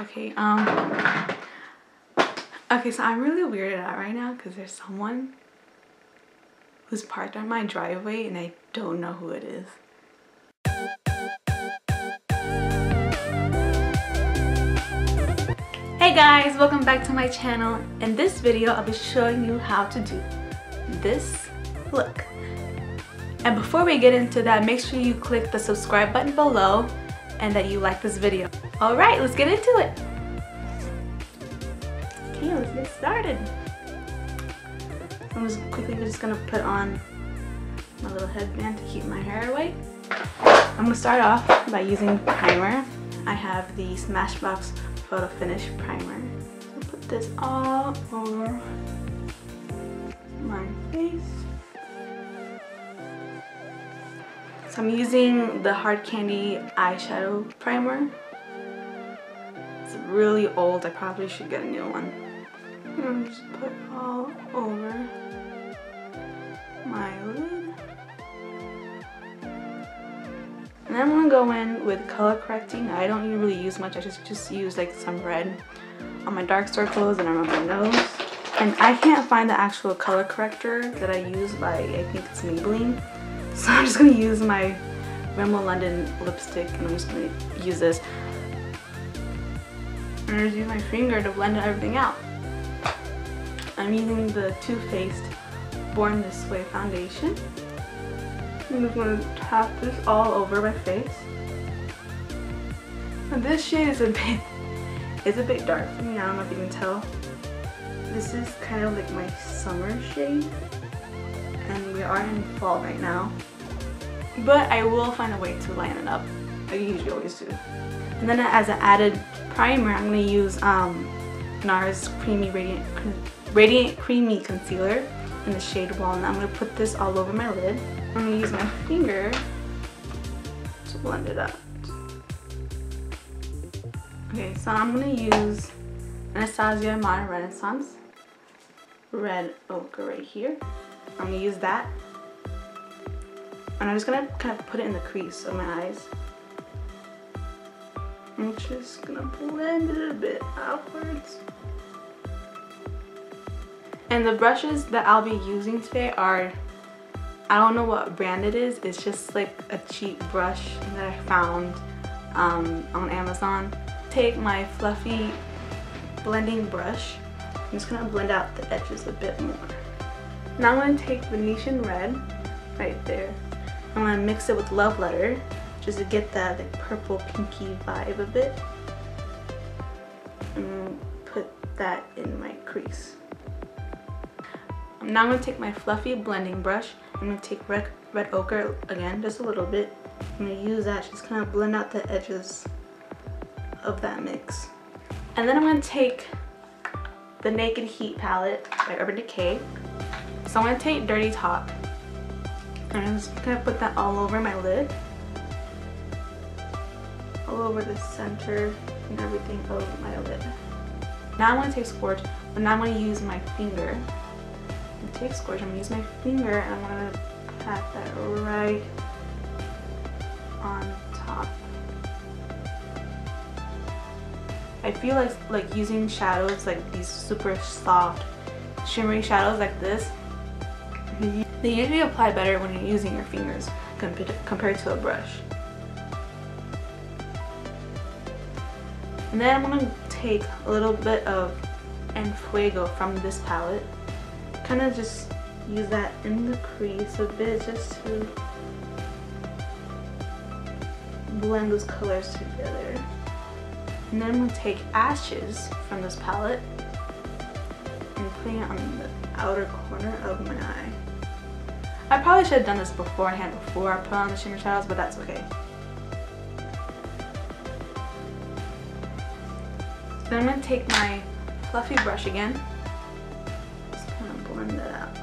Okay, okay, so I'm really weirded out right now because there's someone who's parked on my driveway and I don't know who it is. Hey guys, welcome back to my channel. In this video, I'll be showing you how to do this look. And before we get into that, make sure you click the subscribe button below and that you like this video. Alright, let's get into it. Okay, let's get started. I'm just gonna put on my little headband to keep my hair away. I'm gonna start off by using primer. I have the SmashBox Photo Finish Primer. So put this all over my face. So I'm using the Hard Candy eyeshadow primer. It's really old. I probably should get a new one. I'm just put all over my lid. And then I'm gonna go in with color correcting. I don't really use much. I just use like some red on my dark circles and around my nose. And I can't find the actual color corrector that I use by, I think it's Maybelline. So I'm just gonna use my Rimmel London lipstick and I'm just gonna use this. And I'm just use my finger to blend everything out. I'm using the Too Faced Born This Way foundation. I'm just gonna tap this all over my face. And this shade is a bit dark for me. I don't know if you can tell. This is kind of like my summer shade. And we are in fall right now. But I will find a way to line it up. I usually always do. And then as an added primer, I'm going to use NARS Radiant Creamy Concealer in the shade Walnut. I'm going to put this all over my lid. I'm going to use my finger to blend it out. Okay, so I'm going to use Anastasia Modern Renaissance Red Ochre right here. I'm going to use that. And I'm just going to kind of put it in the crease of my eyes. I'm just going to blend it a bit outwards. And the brushes that I'll be using today are, I don't know what brand it is. It's just like a cheap brush that I found on Amazon. Take my fluffy blending brush. I'm just going to blend out the edges a bit more. Now I'm going to take Venetian Red right there. I'm going to mix it with Love Letter just to get that like purple pinky vibe a bit. And put that in my crease. Now I'm going to take my fluffy blending brush. I'm going to take red ochre again, just a little bit. I'm going to use that to just kind of blend out the edges of that mix. And then I'm going to take the Naked Heat palette by Urban Decay. So I'm going to take Dirty Talk. And I'm just going to put that all over my lid. All over the center and everything of my lid. Now I'm going to take Scorch, but now I'm going to use my finger. Take Scorch, I'm going to use my finger and I'm going to pat that right on top. I feel like using shadows, like these super soft shimmery shadows like this, they usually apply better when you're using your fingers compared to a brush. And then I'm going to take a little bit of En Fuego from this palette. Kind of just use that in the crease a bit just to blend those colors together. And then I'm going to take Ashes from this palette and put it on the outer corner of my eye. I probably should have done this beforehand before I put on the shimmer shadows, but that's okay. Then I'm going to take my fluffy brush again. Just kind of blend it out.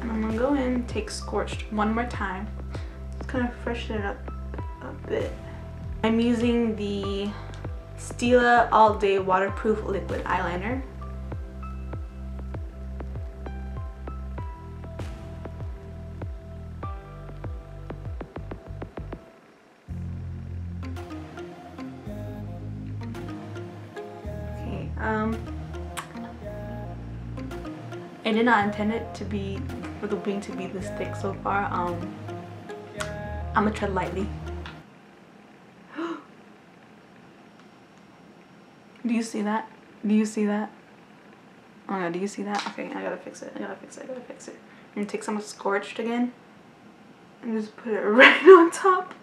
And I'm going to go in and take Scorched one more time. Just kind of freshen it up a bit. I'm using the Stila All Day Waterproof Liquid Eyeliner. I did not intend it to be for the wing to be this thick so far. I'm gonna tread lightly. Do you see that? Do you see that? Oh no, do you see that? Okay, I gotta fix it. I gotta fix it. I gotta fix it. I'm gonna take some Scorched again and just put it right on top.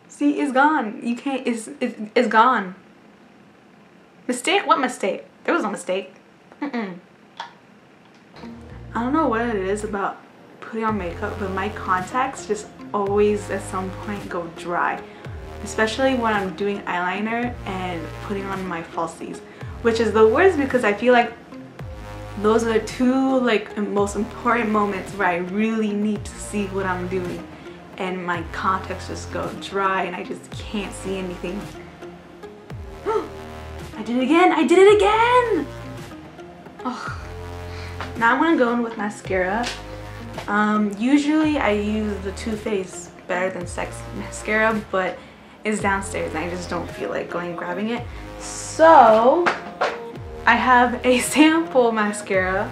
See, it's gone. You can't. It's gone. Mistake? What mistake? There was no mistake. I don't know what it is about putting on makeup, but my contacts just always at some point go dry. Especially when I'm doing eyeliner and putting on my falsies, which is the worst because I feel like those are the two like most important moments where I really need to see what I'm doing, and my contacts just go dry and I just can't see anything. I did it again! I did it again! Oh. Now I'm gonna go in with mascara. Usually I use the Too Faced Better Than Sex mascara, but it's downstairs and I just don't feel like going and grabbing it. So I have a sample mascara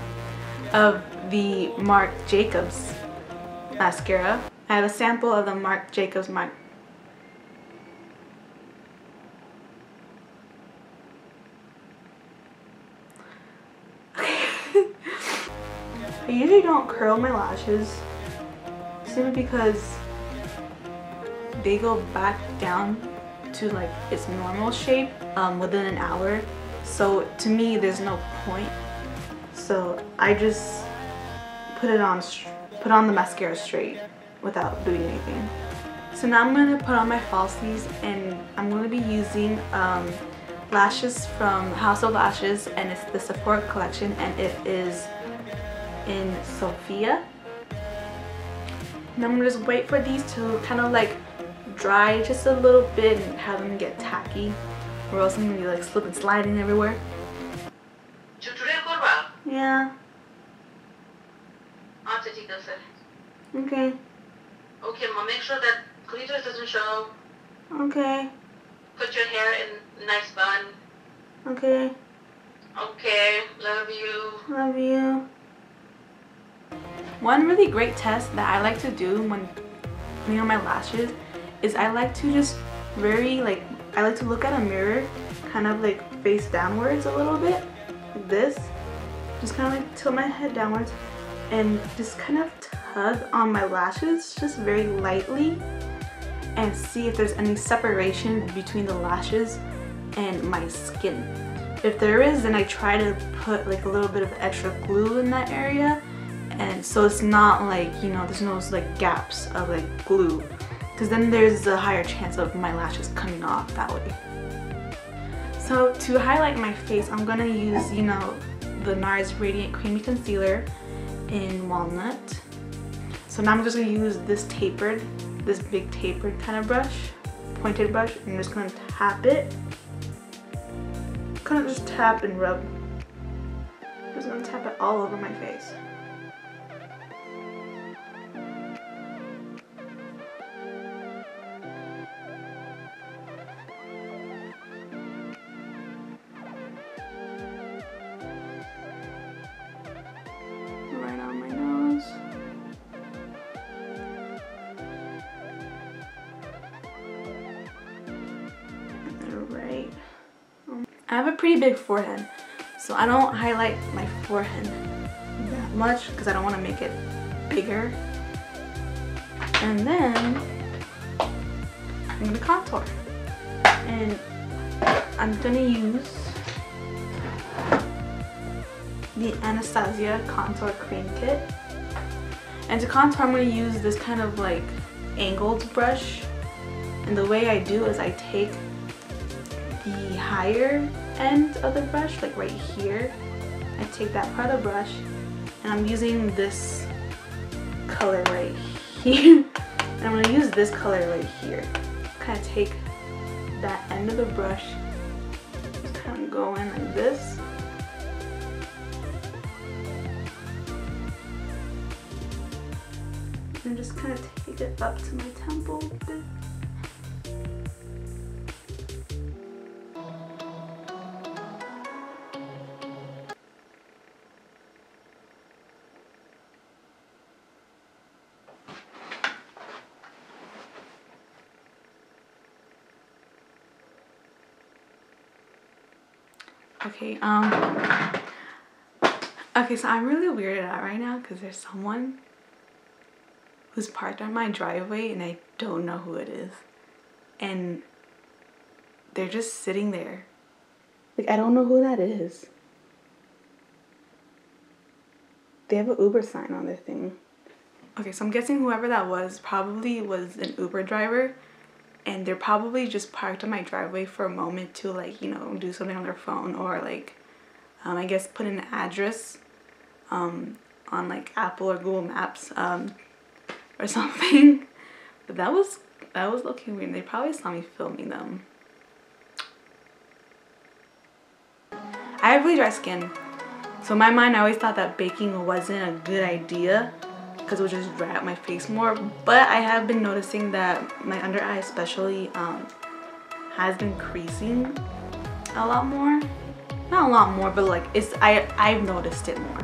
of the Marc Jacobs mascara. I have a sample of the Marc Jacobs I usually don't curl my lashes simply because they go back down to like its normal shape within an hour. So to me there's no point. So I just put on the mascara straight without doing anything. So now I'm going to put on my falsies, and I'm going to be using lashes from House of Lashes, and it's the Sephora collection, and it is in Sophia. And I'm gonna just wait for these to kind of like dry just a little bit and have them get tacky, or else I'm gonna be like slip and sliding everywhere. Yeah. Okay. Okay, Mom, make sure that clitoris doesn't show. Okay. Put your hair in a nice bun. Okay. Okay, love you. Love you. One really great test that I like to do when putting on my lashes is I like to just I like to look at a mirror, kind of like face downwards a little bit, like this. Just kind of like tilt my head downwards and just kind of tug on my lashes just very lightly and see if there's any separation between the lashes and my skin. If there is, then I try to put like a little bit of extra glue in that area, and so it's not like, you know, there's no like gaps of like glue, because then there's a higher chance of my lashes coming off that way. So to highlight my face, I'm gonna use, you know, the NARS Radiant Creamy Concealer in Walnut. So now I'm just gonna use this big tapered kind of brush, pointed brush, and I'm just gonna tap it. Kind of just tap and rub. I'm just gonna tap it all over my face. Right on my nose. Right. I have a pretty big forehead, so I don't highlight my forehead that much because I don't want to make it bigger. And then I'm going to contour. And I'm going to use the Anastasia Contour Cream Kit. And to contour, I'm going to use this kind of like angled brush. And the way I do is I take the higher end of the brush, like right here. I take that part of the brush, and I'm using this color right here. And I'm going to use this color right here. Kind of take that end of the brush, just kind of go in like this. And just kind of take it up to my temple a bit. Okay, okay, so I'm really weirded out right now because there's someone who's parked on my driveway and I don't know who it is. And they're just sitting there. Like, I don't know who that is. They have an Uber sign on their thing. Okay, so I'm guessing whoever that was probably was an Uber driver. And they're probably just parked on my driveway for a moment to, like, you know, do something on their phone. Or, like, I guess put in an address on, like, Apple or Google Maps or something. But that was looking weird. They probably saw me filming them. I have really dry skin. So in my mind, I always thought that baking wasn't a good idea because it would just dry out my face more. But I have been noticing that my under eye especially has been creasing a lot more. Not a lot more, but like I've noticed it more.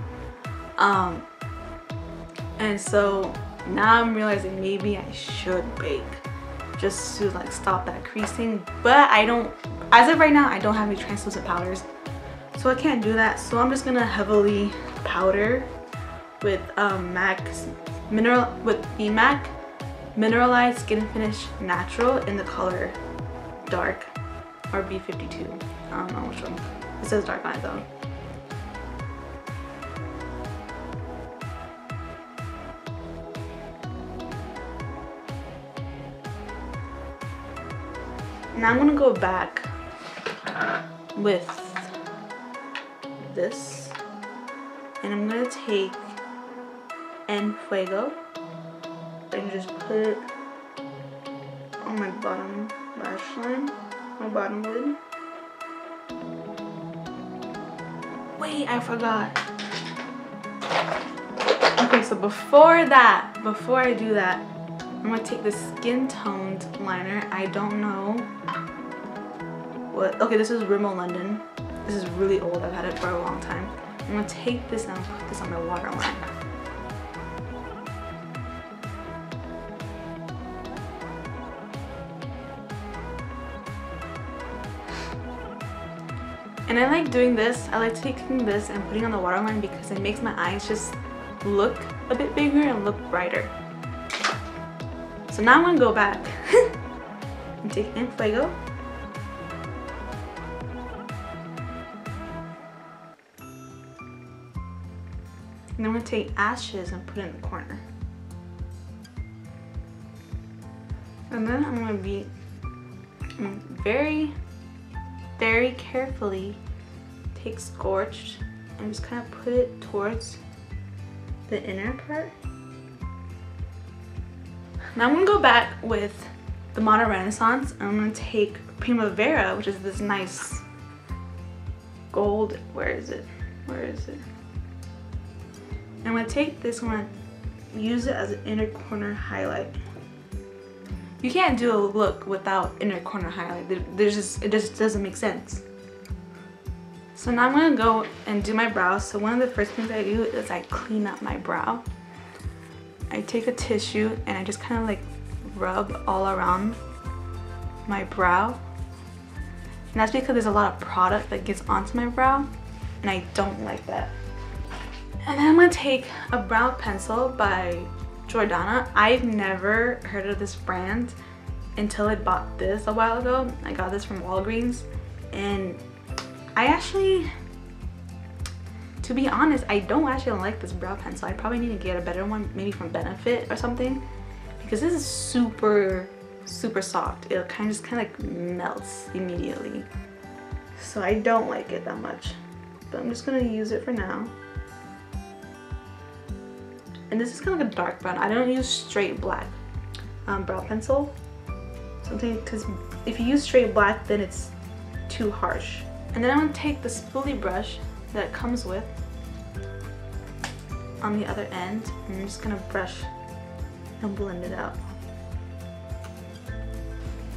And so now I'm realizing maybe I should bake just to like stop that creasing. But I don't, as of right now, I don't have any translucent powders. So I can't do that, so I'm just gonna heavily powder with the MAC Mineralized Skin Finish Natural in the color Dark or B52. I don't know which one. It says dark on it though. Now I'm gonna go back with this, and I'm gonna take En Fuego and just put it on my bottom lash line, my bottom lid. Wait, I forgot. Okay, so before I do that, I'm gonna take this skin toned liner. I don't know what. Okay, this is Rimmel London. This is really old. I've had it for a long time. I'm gonna take this and put this on my waterline. And I like doing this. I like taking this and putting on the waterline because it makes my eyes just look a bit bigger and look brighter. So now I'm gonna go back and take En Fuego. And I'm going to take Ashes and put it in the corner. And then I'm going to be very, very carefully take Scorched and just kind of put it towards the inner part. Now I'm going to go back with the Modern Renaissance. And I'm going to take Primavera, which is this nice gold. Where is it? I'm going to take this one and use it as an inner corner highlight. You can't do a look without inner corner highlight. It just doesn't make sense. So now I'm going to go and do my brows. So one of the first things I do is I clean up my brow. I take a tissue and I just kind of like rub all around my brow. And that's because there's a lot of product that gets onto my brow and I don't like that. And then I'm going to take a brow pencil by Jordana. I've never heard of this brand until I bought this a while ago. I got this from Walgreens and I actually, to be honest, I don't actually like this brow pencil. I probably need to get a better one, maybe from Benefit or something, because this is super, super soft. It just kind of like melts immediately. So I don't like it that much, but I'm just going to use it for now. And this is kind of like a dark brown. I don't use straight black brow pencil. Something, because if you use straight black, then it's too harsh. And then I'm going to take the spoolie brush that it comes with on the other end. And I'm just going to brush and blend it out.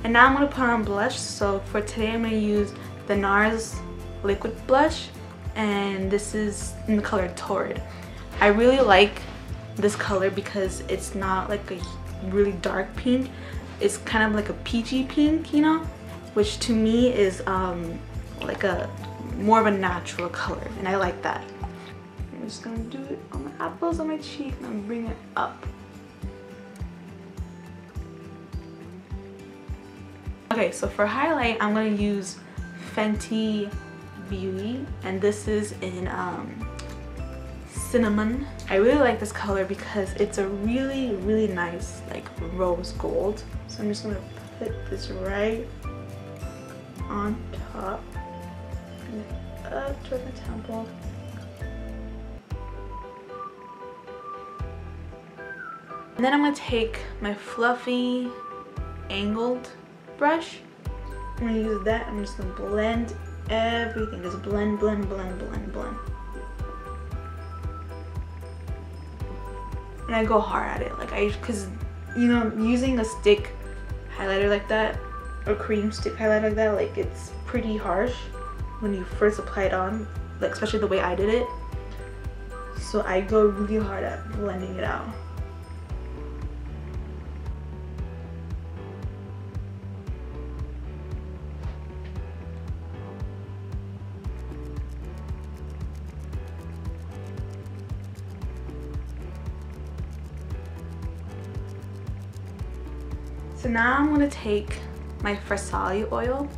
And now I'm going to put on blush. So for today I'm going to use the NARS liquid blush. And this is in the color Torrid. I really like this color because it's not like a really dark pink. It's kind of like a peachy pink, you know, which to me is like a more of a natural color, and I like that. I'm just gonna do it on my apples, on my cheek, and I'm bring it up. Okay, so for highlight, I'm gonna use Fenty Beauty, and this is in Sinamon. I really like this color because it's a really nice like rose gold. So I'm just gonna put this right on top and up toward the temple. And then I'm gonna take my fluffy angled brush. I'm gonna use that. I'm just gonna blend everything. Just blend. And I go hard at it, like cause you know, using a stick highlighter like that, or cream stick highlighter like that, like it's pretty harsh when you first apply it on, like especially the way I did it. So I go really hard at blending it out. So now I'm gonna take my Fresalia oil,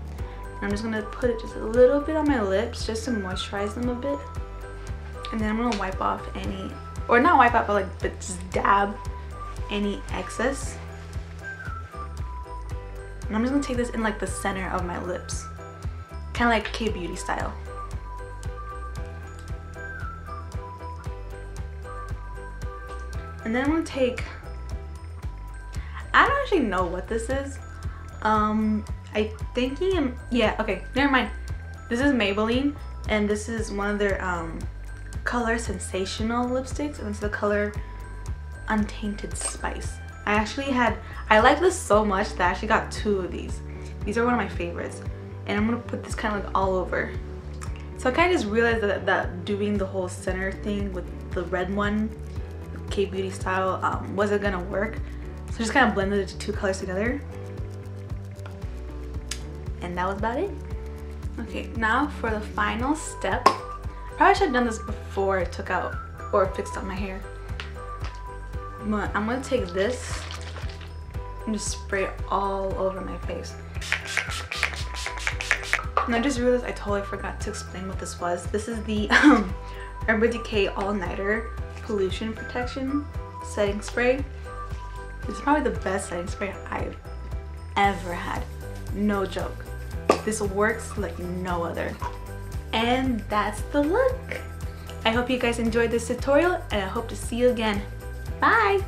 and I'm just gonna put it just a little bit on my lips just to moisturize them a bit. And then I'm gonna wipe off any, or not wipe off, but just dab any excess. And I'm just gonna take this in like the center of my lips, kind of like K-beauty style. And then I'm gonna take, I don't actually know what this is. I think yeah, okay, never mind. This is Maybelline, and this is one of their color Sensational lipsticks, and it's the color Untainted Spice. I like this so much that I actually got 2 of these. These are one of my favorites, and I'm gonna put this kind of like all over. So I kind of just realized that doing the whole center thing with the red one, K-beauty style, wasn't gonna work. So just kind of blended the 2 colors together. And that was about it. Okay, now for the final step. Probably should have done this before I took out or fixed up my hair. But I'm gonna take this and just spray it all over my face. And I just realized I totally forgot to explain what this was. This is the Urban Decay All Nighter Pollution Protection Setting Spray. It's probably the best setting spray I've ever had. No joke. This works like no other. And that's the look. I hope you guys enjoyed this tutorial, and I hope to see you again. Bye!